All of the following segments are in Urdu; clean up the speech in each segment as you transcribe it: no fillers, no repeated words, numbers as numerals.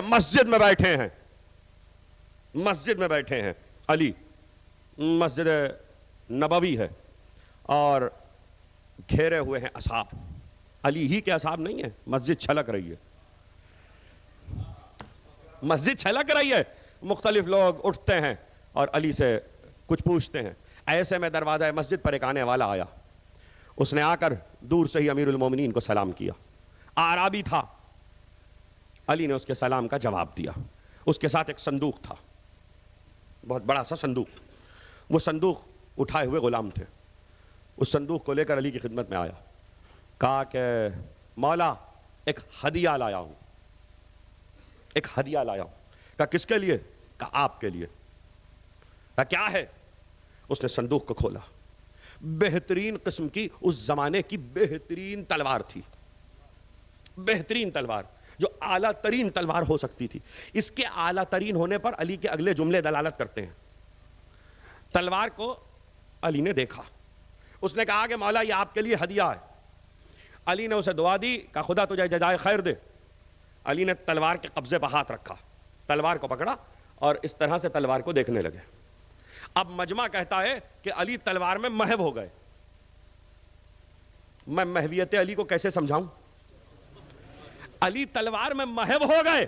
مسجد میں بیٹھے ہیں، مسجد میں بیٹھے ہیں علی، مسجد نبوی ہے اور گھیرے ہوئے ہیں اصحاب، علی ہی کے اصحاب نہیں ہیں، مسجد چھلک رہی ہے، مسجد چھلک رہی ہے، مختلف لوگ اٹھتے ہیں اور علی سے کچھ پوچھتے ہیں۔ ایسے میں دروازہ مسجد پر ایک آنے والا آیا، اس نے آ کر دور سے ہی امیر المومنین کو سلام کیا، اعرابی تھا، علی نے اس کے سلام کا جواب دیا۔ اس کے ساتھ ایک صندوق تھا، بہت بڑا سا صندوق، وہ صندوق اٹھائے ہوئے غلام تھے، اس صندوق کو لے کر علی کی خدمت میں آیا، کہا کہ مولا ایک ہدیہ لایا ہوں، ایک ہدیہ لایا ہوں۔ کہا کس کے لیے؟ کہا آپ کے لیے۔ کہا کیا ہے؟ اس نے صندوق کو کھولا، بہترین قسم کی، اس زمانے کی بہترین تلوار تھی، بہترین تلوار جو اعلیٰ ترین تلوار ہو سکتی تھی۔ اس کے اعلیٰ ترین ہونے پر علی کے اگلے جملے دلالت کرتے ہیں۔ تلوار کو علی نے دیکھا، اس نے کہا کہ مولا یہ آپ کے لیے ہدیہ ہے۔ علی نے اسے دعا دی، کہا خدا تجھے جزائے خیر دے۔ علی نے تلوار کے قبضے پر ہاتھ رکھا، تلوار کو پکڑا اور اس طرح سے تلوار کو دیکھنے لگے۔ اب مجمع کہتا ہے کہ علی تلوار میں محو ہو گئے۔ میں محویت علی کو کیسے سمجھاؤں؟ علی تلوار میں محو ہو گئے۔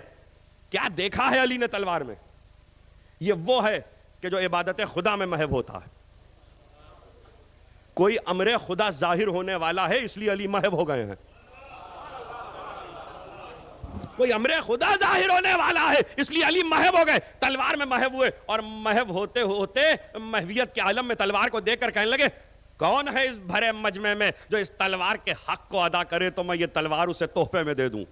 کیا دیکھا ہے علی نے تلوار میں؟ یہ وہ ہے کہ جو عبادت خدا میں محو ہوتا ہے۔ کوئی امر خدا ظاہر ہونے والا ہے اس لیے علی محو ہو گئے ہیں، کوئی امر خدا ظاہر ہونے والا ہے اس لیے علی محو ہو گئے، تلوار میں محو ہوئے، اور محو ہوتے ہوتے محویت کے عالم میں تلوار کو دیکھ کر کہنے لگے کون ہے اس بھرے مجمع میں جو اس تلوار کے حق کو ادا کرے تو میں یہ تلوار اسے تحفے میں دے دوں؟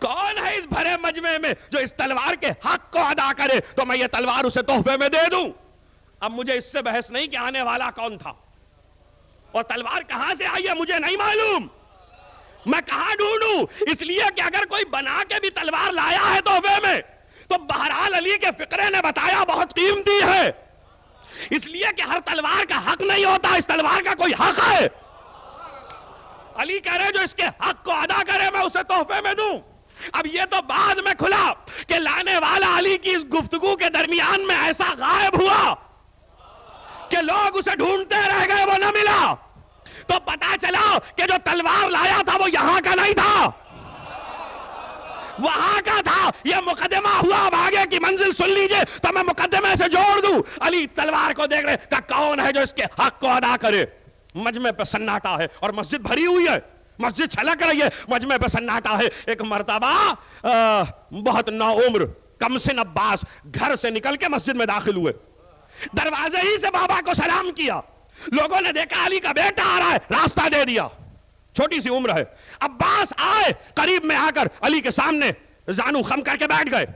کون ہے اس بھرے مجمع میں جو اس تلوار کے حق کو ادا کرے تو میں یہ تلوار اسے تحفے میں دے دوں؟ اب مجھے اس سے بحث نہیں کہ آنے والا کون تھا اور تلوار کہاں سے آئی ہے مجھے نہیں معلوم، میں کہاں ڈھونڈوں؟ اس لیے کہ اگر کوئی بنا کے بھی تلوار لایا ہے تحفے میں تو بہرحال علی کے فقرے نے بتایا بہت قیمتی ہے، اس لیے کہ ہر تلوار کا حق نہیں ہوتا، اس تلوار کا کوئی حق ہے۔ علی کہہ رہے جو اس کے حق کو ادا کرے میں اسے تحفے میں دوں۔ اب یہ تو بعد میں کھلا کہ لانے والا علی کی اس گفتگو کے درمیان میں ایسا غائب ہوا کہ لوگ اسے ڈھونڈتے رہ گئے، وہ نہ ملا، تو پتا چلا کہ جو تلوار لایا تھا وہ یہاں کا نہیں تھا، وہاں کا تھا۔ یہ مقدمہ ہوا، اب آگے کی منزل سن لیجئے تو میں مقدمے سے جوڑ دوں۔ علی تلوار کو دیکھ رہے کہ کون ہے جو اس کے حق کو ادا کرے۔ مجمع پہ سناٹا ہے اور مسجد بھری ہوئی ہے، مسجد چھلک رہی ہے، مجمع پہ سناٹا ہے۔ ایک مرتبہ بہت نوعمر کم سن عباس گھر سے نکل کے مسجد میں داخل ہوئے، دروازے ہی سے بابا کو سلام کیا، لوگوں نے دیکھا علی کا بیٹا آ رہا ہے، راستہ دے دیا، چھوٹی سی عمر ہے۔ عباس آئے، قریب میں آ کر علی کے سامنے زانو خم کر کے بیٹھ گئے۔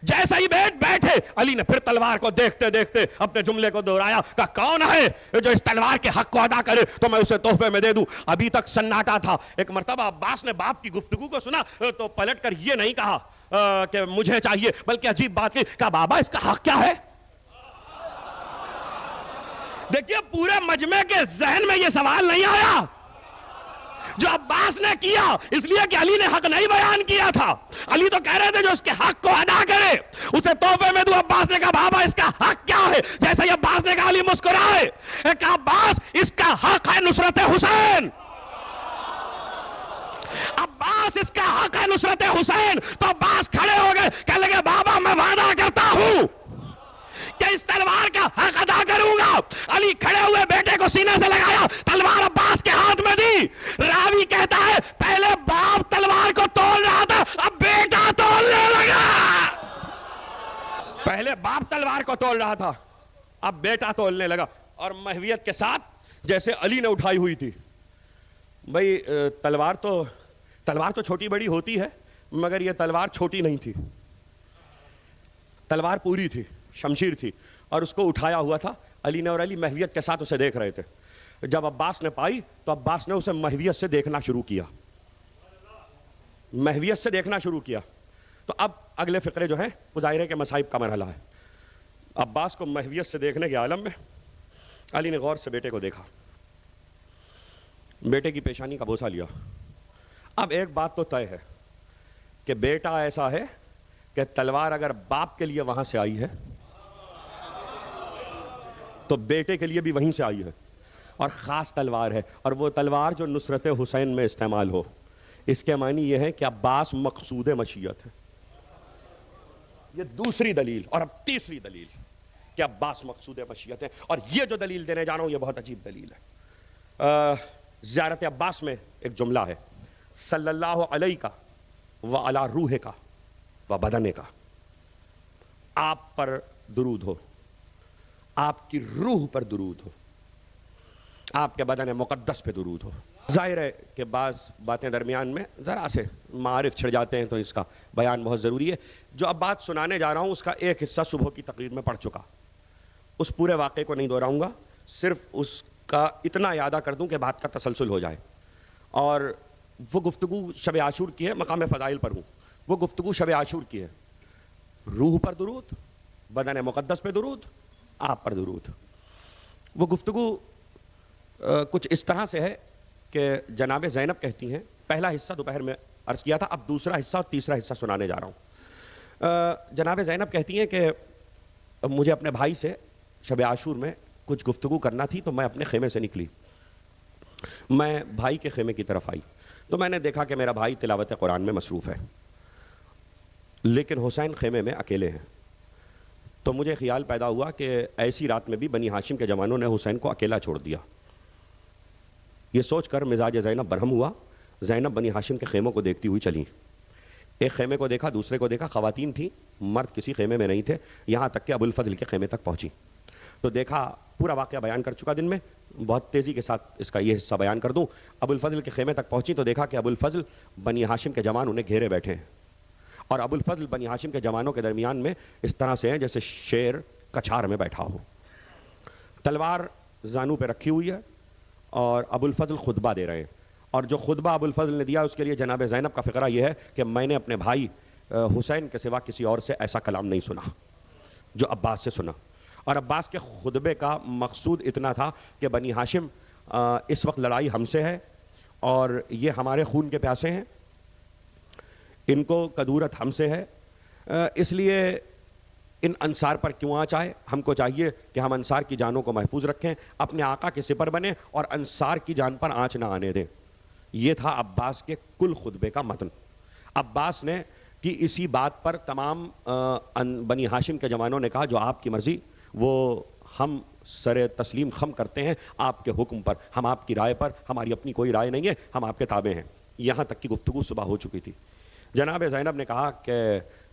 جیسا ہی بیٹھے علی نے پھر تلوار کو دیکھتے دیکھتے اپنے جملے کو دہرایا، کہا کون ہے جو اس تلوار کے حق کو ادا کرے تو میں اسے تحفے میں دے دوں۔ ابھی تک سناٹا تھا۔ ایک مرتبہ عباس نے باپ کی گفتگو کو سنا تو پلٹ کر یہ نہیں کہا کہ مجھے چاہیے، بلکہ عجیب بات کی، کہا بابا اس کا حق کیا ہے؟ دیکھیے پورے مجمع کے ذہن میں یہ سوال نہیں آیا جو عباس نے کیا، اس لیے کہ علی نے حق نہیں بیان کیا تھا۔ علی تو کہہ رہے تھے جو اس کے حق کو ادا کرے اسے تحفے میں دوں۔ عباس نے کہا بابا اس کا حق کیا ہے؟ جیسے ہی عباس نے کہا علی مسکرائے، کہا عباس اس کا حق ہے نصرت حسین۔ عباس اس کا حق ہے نصرت حسین۔ تو عباس کھڑے ہو گئے، کہنے لگے بابا میں وعدہ کرتا ہوں کہ اس تلوار کا حق ادا کروں گا۔ علی کھڑے ہوئے بیٹے کو سینے سے لگایا، تلوار عباس کے ہاتھ میں دی۔ راوی کہتا ہے پہلے باپ تلوار کو تول رہا تھا، اب بیٹا تولنے لگا۔ پہلے باپ تلوار کو تول رہا تھا، اب بیٹا تولنے لگا، اور محویت کے ساتھ جیسے علی نے اٹھائی ہوئی تھی۔ بھئی تلوار تو چھوٹی بڑی ہوتی ہے، مگر یہ تلوار چھوٹی نہیں تھی، تلوار پوری تھی، شمشیر تھی، اور اس کو اٹھایا ہوا تھا علی نے، اور علی محویت کے ساتھ اسے دیکھ رہے تھے۔ جب عباس نے پائی تو عباس نے اسے محویت سے دیکھنا شروع کیا، محویت سے دیکھنا شروع کیا۔ تو اب اگلے فقرے جو ہیں وہ ظاہر کے مصائب کا مرحلہ ہے۔ عباس کو محویت سے دیکھنے کے عالم میں علی نے غور سے بیٹے کو دیکھا، بیٹے کی پیشانی کا بوسہ لیا۔ اب ایک بات تو طے ہے کہ بیٹا ایسا ہے کہ تلوار اگر باپ کے لیے وہاں سے آئی ہے تو بیٹے کے لیے بھی وہیں سے آئی ہے، اور خاص تلوار ہے، اور وہ تلوار جو نصرت حسین میں استعمال ہو۔ اس کے معنی یہ ہے کہ عباس مقصود مشیت ہے۔ یہ دوسری دلیل، اور اب تیسری دلیل کہ عباس مقصود مشیت ہے، اور یہ جو دلیل دینے جا رہا ہوں یہ بہت عجیب دلیل ہے۔ زیارت عباس میں ایک جملہ ہے، صلی اللہ علیہ کا و علی روح کا و بدن کا، آپ پر درود ہو، آپ کی روح پر درود ہو، آپ کے بدن مقدس پہ درود ہو۔ ظاہر ہے کہ بعض باتیں درمیان میں ذرا سے معارف چھڑ جاتے ہیں تو اس کا بیان بہت ضروری ہے۔ جو اب بات سنانے جا رہا ہوں اس کا ایک حصہ صبح کی تقریر میں پڑھ چکا، اس پورے واقعے کو نہیں دہراؤں گا، صرف اس کا اتنا یادہ کر دوں کہ بات کا تسلسل ہو جائے۔ اور وہ گفتگو شب عاشور کی ہے، مقام فضائل پر ہوں، وہ گفتگو شب عاشور کی ہے، روح پر درود، بدن مقدس پہ درود، آپ پر درود۔ وہ گفتگو کچھ اس طرح سے ہے کہ جناب زینب کہتی ہیں، پہلا حصہ دوپہر میں عرض کیا تھا، اب دوسرا حصہ اور تیسرا حصہ سنانے جا رہا ہوں۔ جناب زینب کہتی ہیں کہ مجھے اپنے بھائی سے شب عاشور میں کچھ گفتگو کرنا تھی، تو میں اپنے خیمے سے نکلی، میں بھائی کے خیمے کی طرف آئی تو میں نے دیکھا کہ میرا بھائی تلاوت قرآن میں مصروف ہے، لیکن حسین خیمے میں اکیلے ہیں۔ تو مجھے خیال پیدا ہوا کہ ایسی رات میں بھی بنی ہاشم کے جوانوں نے حسین کو اکیلا چھوڑ دیا۔ یہ سوچ کر مزاج زینب برہم ہوا، زینب بنی ہاشم کے خیموں کو دیکھتی ہوئی چلی، ایک خیمے کو دیکھا، دوسرے کو دیکھا، خواتین تھیں، مرد کسی خیمے میں نہیں تھے، یہاں تک کہ ابو الفضل کے خیمے تک پہنچی تو دیکھا، پورا واقعہ بیان کر چکا دن میں، بہت تیزی کے ساتھ اس کا یہ حصہ بیان کر دوں۔ ابو الفضل کے خیمے تک پہنچی تو دیکھا کہ ابو الفضل بنی ہاشم کے جوان انہیں گھیرے بیٹھے ہیں، اور ابو الفضل بنی ہاشم کے جوانوں کے درمیان میں اس طرح سے ہیں جیسے شیر کچھار میں بیٹھا ہو، تلوار زانو پہ رکھی ہوئی ہے، اور ابو الفضل خطبہ دے رہے ہیں، اور جو خطبہ ابو الفضل نے دیا اس کے لیے جناب زینب کا فقرہ یہ ہے کہ میں نے اپنے بھائی حسین کے سوا کسی اور سے ایسا کلام نہیں سنا جو عباس سے سنا۔ اور عباس کے خطبے کا مقصود اتنا تھا کہ بنی ہاشم اس وقت لڑائی ہم سے ہے، اور یہ ہمارے خون کے پیاسے ہیں، ان کو کدورت ہم سے ہے، اس لیے ان انصار پر کیوں آنچ آئے، ہم کو چاہیے کہ ہم انصار کی جانوں کو محفوظ رکھیں، اپنے آقا کے سپر بنیں اور انصار کی جان پر آنچ نہ آنے دیں۔ یہ تھا عباس کے کل خطبے کا متن۔ عباس نے کی اسی بات پر تمام بنی ہاشم کے جوانوں نے کہا جو آپ کی مرضی، وہ ہم سر تسلیم خم کرتے ہیں آپ کے حکم پر، ہم آپ کی رائے پر، ہماری اپنی کوئی رائے نہیں ہے، ہم آپ کے تابع ہیں۔ یہاں تک کی گفتگو صبح ہو چکی تھی۔ جناب زینب نے کہا کہ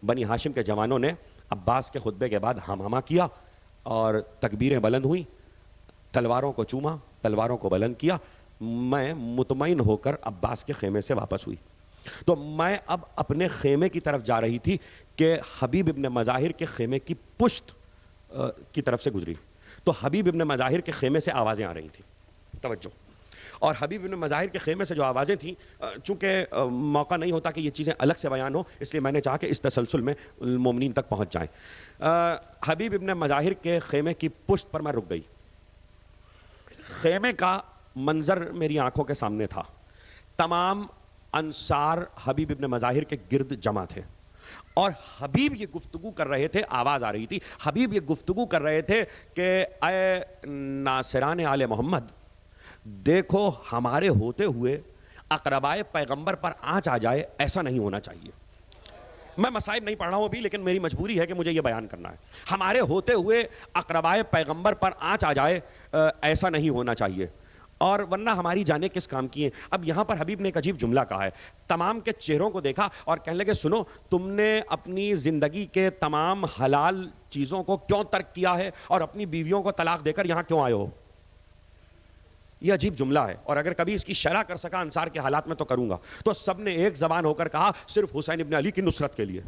بنی ہاشم کے جوانوں نے عباس کے خطبے کے بعد ہم کیا اور تکبیریں بلند ہوئیں، تلواروں کو چوما، تلواروں کو بلند کیا، میں مطمئن ہو کر عباس کے خیمے سے واپس ہوئی۔ تو میں اب اپنے خیمے کی طرف جا رہی تھی کہ حبیب ابن مظاہر کے خیمے کی پشت کی طرف سے گزری، تو حبیب ابن مظاہر کے خیمے سے آوازیں آ رہی تھیں، توجہ۔ اور حبیب ابن مظاہر کے خیمے سے جو آوازیں تھیں، چونکہ موقع نہیں ہوتا کہ یہ چیزیں الگ سے بیان ہو، اس لیے میں نے چاہا کہ اس تسلسل میں مومنین تک پہنچ جائیں۔ حبیب ابن مظاہر کے خیمے کی پشت پر میں رک گئی، خیمے کا منظر میری آنکھوں کے سامنے تھا، تمام انصار حبیب ابن مظاہر کے گرد جمع تھے، اور حبیب یہ گفتگو کر رہے تھے، آواز آ رہی تھی، حبیب یہ گفتگو کر رہے تھے کہ اے ناصران آل محمد، دیکھو ہمارے ہوتے ہوئے اقربائے پیغمبر پر آنچ آ جائے، ایسا نہیں ہونا چاہیے۔ میں مصائب نہیں پڑھ رہا ہوں ابھی، لیکن میری مجبوری ہے کہ مجھے یہ بیان کرنا ہے۔ ہمارے ہوتے ہوئے اقربائے پیغمبر پر آنچ آ جائے، ایسا نہیں ہونا چاہیے، اور ورنہ ہماری جانیں کس کام کی ہیں۔ اب یہاں پر حبیب نے ایک عجیب جملہ کہا ہے، تمام کے چہروں کو دیکھا اور کہنے لگے سنو، تم نے اپنی زندگی کے تمام حلال چیزوں کو کیوں ترک کیا ہے اور اپنی بیویوں کو طلاق دے کر یہاں کیوں آئے ہو؟ یہ عجیب جملہ ہے، اور اگر کبھی اس کی شرح کر سکا انصار کے حالات میں تو کروں گا۔ تو سب نے ایک زبان ہو کر کہا صرف حسین ابن علی کی نصرت کے لیے۔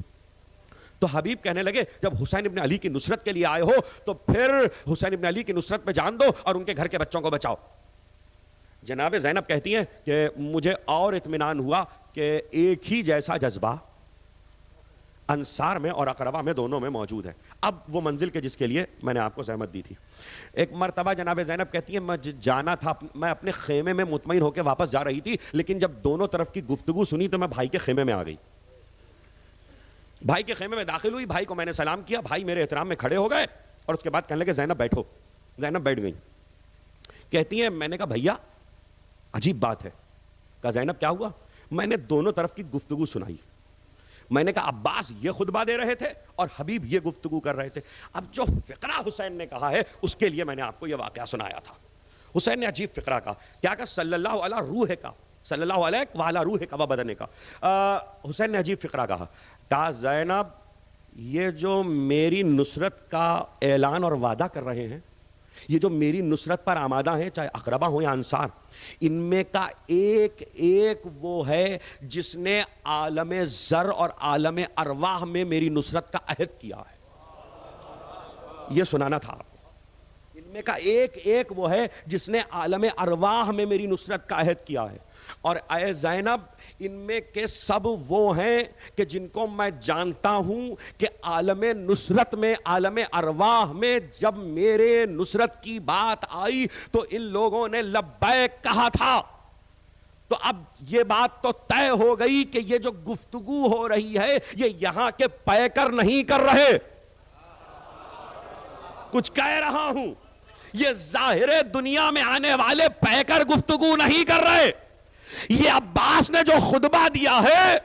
تو حبیب کہنے لگے جب حسین ابن علی کی نصرت کے لیے آئے ہو تو پھر حسین ابن علی کی نصرت پہ جان دو اور ان کے گھر کے بچوں کو بچاؤ۔ جناب زینب کہتی ہیں کہ مجھے اور اطمینان ہوا کہ ایک ہی جیسا جذبہ انصار میں اور اقربا میں دونوں میں موجود ہے۔ اب وہ منزل کے جس کے لیے میں نے آپ کو زحمت دی تھی، ایک مرتبہ جناب زینب کہتی ہیں میں جانا تھا، میں اپنے خیمے میں مطمئن ہو کے واپس جا رہی تھی، لیکن جب دونوں طرف کی گفتگو سنی تو میں بھائی کے خیمے میں آ گئی۔ بھائی کے خیمے میں داخل ہوئی, بھائی کو میں نے سلام کیا, بھائی میرے احترام میں کھڑے ہو گئے اور اس کے بعد کہنے لگے زینب بیٹھو. زینب بیٹھ گئی. کہتی ہیں میں نے کہا بھیا عجیب بات ہے. کہا زینب کیا ہوا؟ میں نے دونوں طرف کی گفتگو سنائی. میں نے کہا عباس یہ خطبہ دے رہے تھے اور حبیب یہ گفتگو کر رہے تھے. اب جو فقرہ حسین نے کہا ہے اس کے لیے میں نے آپ کو یہ واقعہ سنایا تھا. حسین نے عجیب فقرہ کہا. کیا کہا؟ صلی اللہ علیہ روح کا, صلی اللہ علیہ وعلی روح کا و بدن کا. حسین نے عجیب فقرہ کہا. کہا زینب یہ جو میری نصرت کا اعلان اور وعدہ کر رہے ہیں, یہ جو میری نصرت پر آمادہ ہیں, چاہے اقربا ہوں یا انصار, ان میں کا ایک ایک وہ ہے جس نے عالم ذر اور عالم ارواح میں میری نصرت کا عہد کیا ہے. یہ سنانا تھا آپ کو. ان میں کا ایک ایک وہ ہے جس نے عالم ارواح میں میری نصرت کا عہد کیا ہے. اور اے زینب ان میں کے سب وہ ہیں کہ جن کو میں جانتا ہوں کہ عالم نصرت میں, عالم ارواح میں جب میرے نصرت کی بات آئی تو ان لوگوں نے لبیک کہا تھا. تو اب یہ بات تو طے ہو گئی کہ یہ جو گفتگو ہو رہی ہے یہ یہاں کے پیکر نہیں کر رہے. کچھ کہہ رہا ہوں, یہ ظاہر دنیا میں آنے والے پیکر گفتگو نہیں کر رہے. یہ عباس نے جو خطبہ دیا ہے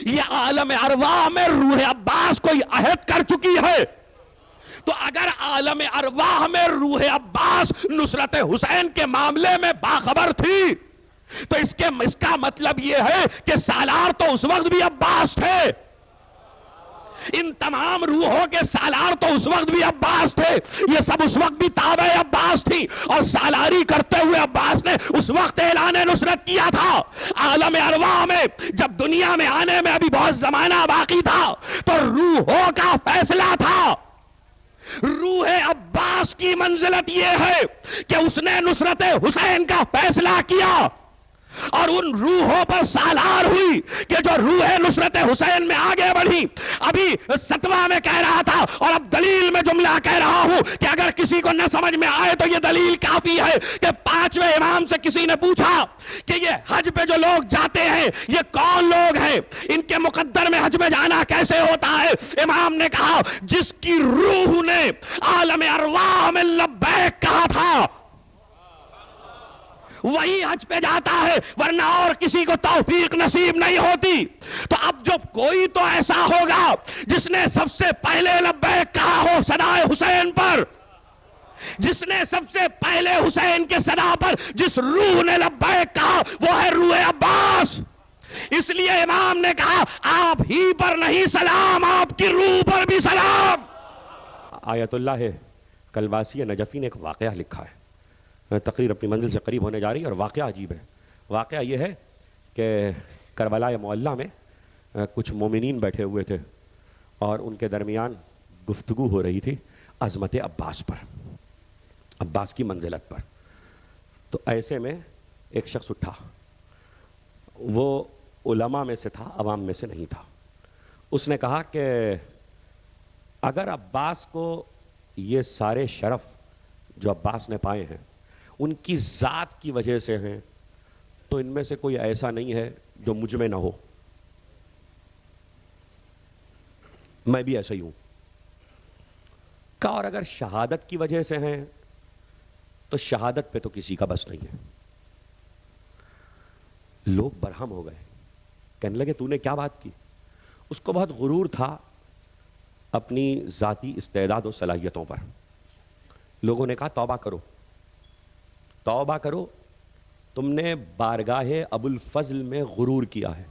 یہ عالم ارواح میں روح عباس کوئی عہد کر چکی ہے. تو اگر عالم ارواح میں روح عباس نصرت حسین کے معاملے میں باخبر تھی تو اس کا مطلب یہ ہے کہ سالار تو اس وقت بھی عباس تھے. ان تمام روحوں کے سالار تو اس وقت بھی عباس تھے. یہ سب اس وقت بھی تابع عباس تھی اور سالاری کرتے ہوئے عباس نے اس وقت اعلان نصرت کیا تھا. عالم ارواح میں جب دنیا میں آنے میں ابھی بہت زمانہ باقی تھا تو روحوں کا فیصلہ تھا. روح عباس کی منزلت یہ ہے کہ اس نے نصرت حسین کا فیصلہ کیا اور ان روحوں پر سالار ہوئی کہ جو روح نصرت حسین میں آگے بڑھی. ابھی ستوہ میں کہہ رہا تھا اور اب دلیل میں جملہ کہہ رہا ہوں کہ اگر کسی کو نہ سمجھ میں آئے تو یہ دلیل کافی ہے کہ 5ویں امام سے کسی نے پوچھا کہ یہ حج پہ جو لوگ جاتے ہیں یہ کون لوگ ہیں, ان کے مقدر میں حج میں جانا کیسے ہوتا ہے؟ امام نے کہا جس کی روح نے عالم ارواح میں لبیک کہا تھا وہی حج پہ جاتا ہے, ورنہ اور کسی کو توفیق نصیب نہیں ہوتی. تو اب جب کوئی تو ایسا ہوگا جس نے سب سے پہلے لبیک کہا ہو صدائے حسین پر, جس نے سب سے پہلے حسین کے صدا پر جس روح نے لبیک کہا وہ ہے روح عباس. اس لیے امام نے کہا آپ ہی پر نہیں سلام, آپ کی روح پر بھی سلام. آیت اللہ کلباسی نجفی نے ایک واقعہ لکھا ہے. تقریر اپنی منزل سے قریب ہونے جا رہی ہے اور واقعہ عجیب ہے. واقعہ یہ ہے کہ کربلا معلّہ میں کچھ مومنین بیٹھے ہوئے تھے اور ان کے درمیان گفتگو ہو رہی تھی عظمت عباس پر, عباس کی منزلت پر. تو ایسے میں ایک شخص اٹھا, وہ علماء میں سے تھا, عوام میں سے نہیں تھا. اس نے کہا کہ اگر عباس کو یہ سارے شرف جو عباس نے پائے ہیں ان کی ذات کی وجہ سے ہیں تو ان میں سے کوئی ایسا نہیں ہے جو مجھ میں نہ ہو. میں بھی ایسا ہی ہوں. کہا اور اگر شہادت کی وجہ سے ہیں تو شہادت پہ تو کسی کا بس نہیں ہے. لوگ برہم ہو گئے, کہنے لگے تو نے کیا بات کی؟ اس کو بہت غرور تھا اپنی ذاتی استعداد و صلاحیتوں پر. لوگوں نے کہا توبہ کرو, توبہ کرو, تم نے بارگاہ ابو الفضل میں غرور کیا ہے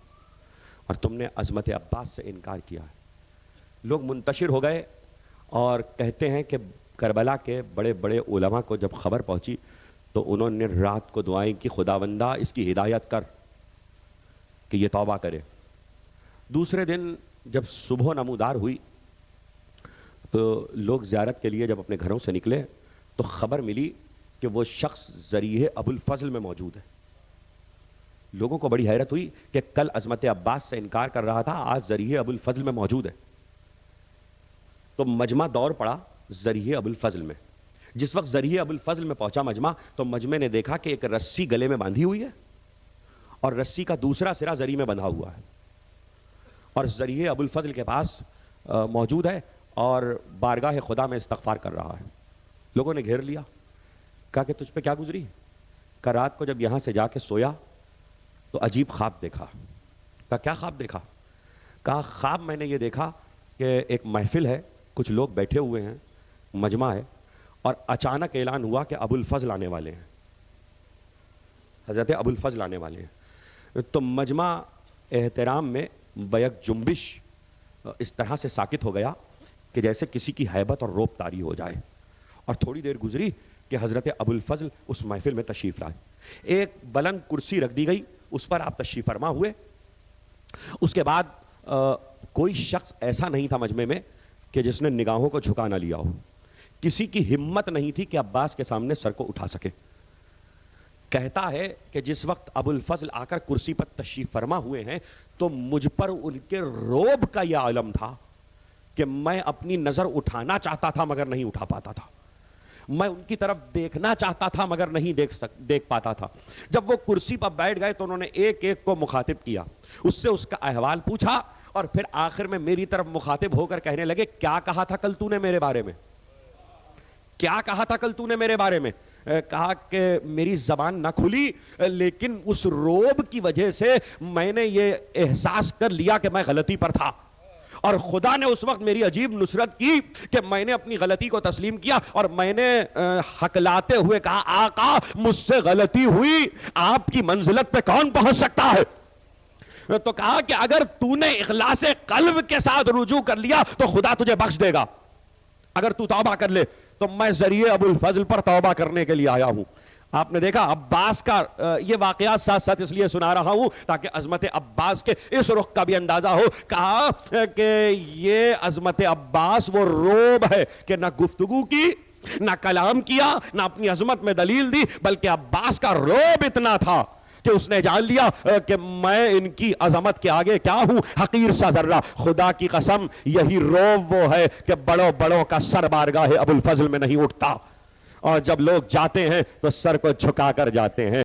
اور تم نے عظمت عباس سے انکار کیا ہے. لوگ منتشر ہو گئے اور کہتے ہیں کہ کربلا کے بڑے بڑے علماء کو جب خبر پہنچی تو انہوں نے رات کو دعائیں کی خداوندہ اس کی ہدایت کر کہ یہ توبہ کرے. دوسرے دن جب صبح نمودار ہوئی تو لوگ زیارت کے لیے جب اپنے گھروں سے نکلے تو خبر ملی کہ وہ شخص ذریعہ ابو الفضل میں موجود ہے. لوگوں کو بڑی حیرت ہوئی کہ کل عظمت عباس سے انکار کر رہا تھا, آج ذریعہ ابو الفضل میں موجود ہے. تو مجمع دور پڑا ذریعہ ابو الفضل میں. جس وقت ذریعہ ابو الفضل میں پہنچا مجمع تو مجمع نے دیکھا کہ ایک رسی گلے میں باندھی ہوئی ہے اور رسی کا دوسرا سرا ذریعہ میں بندھا ہوا ہے. اور ذریعے ابو الفضل کے پاس موجود ہے اور بارگاہ خدا میں استغفار کر رہا ہے. لوگوں نے گھیر لیا, کہا کہ تجھ پہ کیا گزری؟ کہ رات کو جب یہاں سے جا کے سویا تو عجیب خواب دیکھا. کہا کیا خواب دیکھا؟ کہا خواب میں نے یہ دیکھا کہ ایک محفل ہے, کچھ لوگ بیٹھے ہوئے ہیں, مجمع ہے, اور اچانک اعلان ہوا کہ ابو الفضل آنے والے ہیں, حضرت ابو الفضل آنے والے ہیں. تو مجمع احترام میں بیک جنبش اس طرح سے ساکت ہو گیا کہ جیسے کسی کی ہیبت اور روب طاری ہو جائے. اور تھوڑی دیر گزری کہ حضرت ابو الفضل اس محفل میں تشریف لائے. ایک بلند کرسی رکھ دی گئی, اس پر آپ تشریف فرما ہوئے. اس کے بعد کوئی شخص ایسا نہیں تھا مجمع میں کہ جس نے نگاہوں کو جھکا نہ لیا ہو. کسی کی ہمت نہیں تھی کہ عباس کے سامنے سر کو اٹھا سکے. کہتا ہے کہ جس وقت ابو الفضل آ کر کرسی پر تشریف فرما ہوئے ہیں تو مجھ پر ان کے روب کا یہ عالم تھا کہ میں اپنی نظر اٹھانا چاہتا تھا مگر نہیں اٹھا پاتا تھا. میں ان کی طرف دیکھنا چاہتا تھا مگر نہیں دیکھ پاتا تھا. جب وہ کرسی پر بیٹھ گئے تو انہوں نے ایک ایک کو مخاطب کیا, اس سے اس کا احوال پوچھا, اور پھر آخر میں میری طرف مخاطب ہو کر کہنے لگے کیا کہا تھا کل تو نے میرے بارے میں؟ کیا کہا تھا کل تو نے میرے بارے میں؟ کہا کہ میری زبان نہ کھلی, لیکن اس روب کی وجہ سے میں نے یہ احساس کر لیا کہ میں غلطی پر تھا, اور خدا نے اس وقت میری عجیب نصرت کی کہ میں نے اپنی غلطی کو تسلیم کیا, اور میں نے ہکلاتے ہوئے کہا آقا مجھ سے غلطی ہوئی, آپ کی منزلت پہ کون پہنچ سکتا ہے؟ تو کہا کہ اگر تو نے اخلاص قلب کے ساتھ رجوع کر لیا تو خدا تجھے بخش دے گا, اگر تو توبہ کر لے. تو میں ذریعے ابو الفضل پر توبہ کرنے کے لیے آیا ہوں. آپ نے دیکھا عباس کا یہ واقعات ساتھ ساتھ اس لیے سنا رہا ہوں تاکہ عظمت عباس کے اس رخ کا بھی اندازہ ہو. کہا کہ یہ عظمت عباس وہ روب ہے کہ نہ گفتگو کی, نہ کلام کیا, نہ اپنی عظمت میں دلیل دی, بلکہ عباس کا روب اتنا تھا کہ اس نے جان لیا کہ میں ان کی عظمت کے آگے کیا ہوں, حقیر سا ذرہ. خدا کی قسم یہی روب وہ ہے کہ بڑوں بڑوں کا سر بارگاہ ابو الفضل میں نہیں اٹھتا, اور جب لوگ جاتے ہیں تو سر کو جھکا کر جاتے ہیں.